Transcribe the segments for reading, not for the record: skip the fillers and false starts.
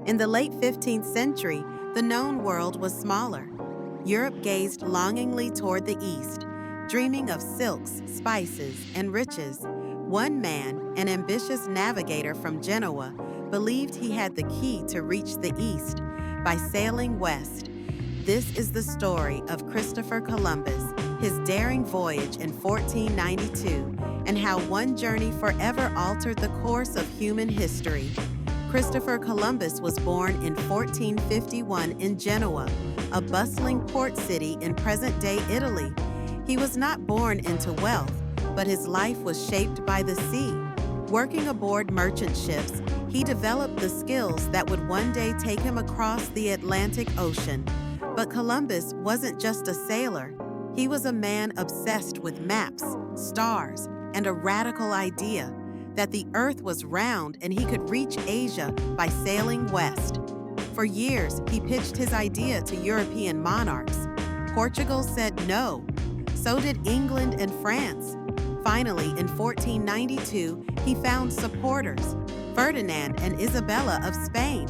In the late 15th century, the known world was smaller. Europe gazed longingly toward the east, dreaming of silks, spices, and riches. One man, an ambitious navigator from Genoa, believed he had the key to reach the east by sailing west. This is the story of Christopher Columbus, his daring voyage in 1492, and how one journey forever altered the course of human history. Christopher Columbus was born in 1451 in Genoa, a bustling port city in present-day Italy. He was not born into wealth, but his life was shaped by the sea. Working aboard merchant ships, he developed the skills that would one day take him across the Atlantic Ocean. But Columbus wasn't just a sailor. He was a man obsessed with maps, stars, and a radical idea that the Earth was round and he could reach Asia by sailing west. For years, he pitched his idea to European monarchs. Portugal said no. So did England and France. Finally, in 1492, he found supporters, Ferdinand and Isabella of Spain.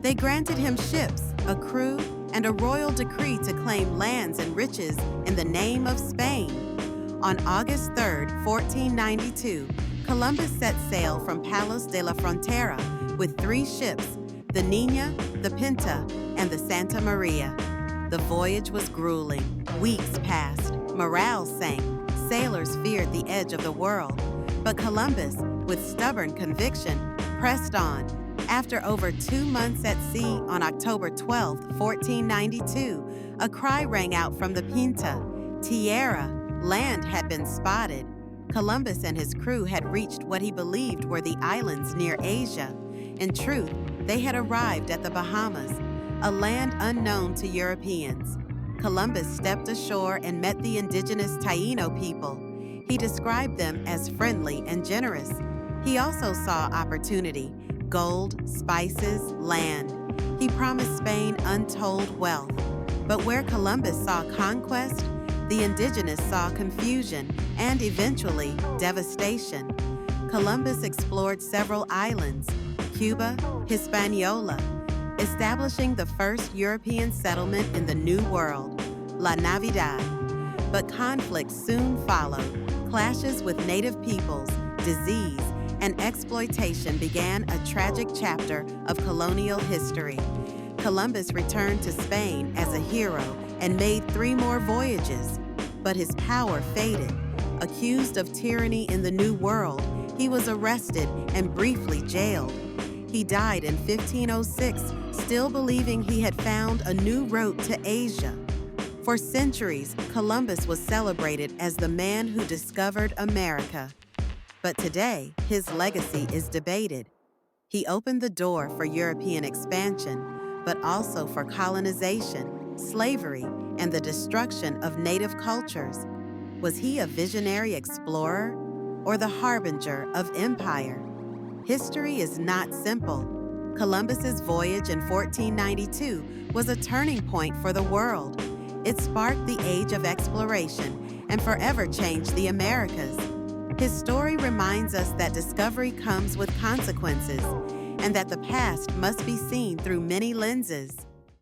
They granted him ships, a crew, and a royal decree to claim lands and riches in the name of Spain. On August 3, 1492, Columbus set sail from Palos de la Frontera with 3 ships, the Niña, the Pinta, and the Santa Maria. The voyage was grueling. Weeks passed. Morale sank. Sailors feared the edge of the world. But Columbus, with stubborn conviction, pressed on. After over 2 months at sea on October 12, 1492, a cry rang out from the Pinta. Tierra, land had been spotted. Columbus and his crew had reached what he believed were the islands near Asia. In truth, they had arrived at the Bahamas, a land unknown to Europeans. Columbus stepped ashore and met the indigenous Taíno people. He described them as friendly and generous. He also saw opportunity: gold, spices, land. He promised Spain untold wealth. But where Columbus saw conquest, the indigenous saw confusion and eventually devastation. Columbus explored several islands: Cuba, Hispaniola, establishing the first European settlement in the New World, La Navidad. But conflict soon followed. Clashes with native peoples, disease, and exploitation began a tragic chapter of colonial history. Columbus returned to Spain as a hero and made 3 more voyages. But his power faded. Accused of tyranny in the New World, he was arrested and briefly jailed. He died in 1506, still believing he had found a new route to Asia. For centuries, Columbus was celebrated as the man who discovered America. But today, his legacy is debated. He opened the door for European expansion, but also for colonization, slavery, and the destruction of native cultures. Was he a visionary explorer or the harbinger of empire? History is not simple. Columbus's voyage in 1492 was a turning point for the world. It sparked the age of exploration and forever changed the Americas. His story reminds us that discovery comes with consequences and that the past must be seen through many lenses.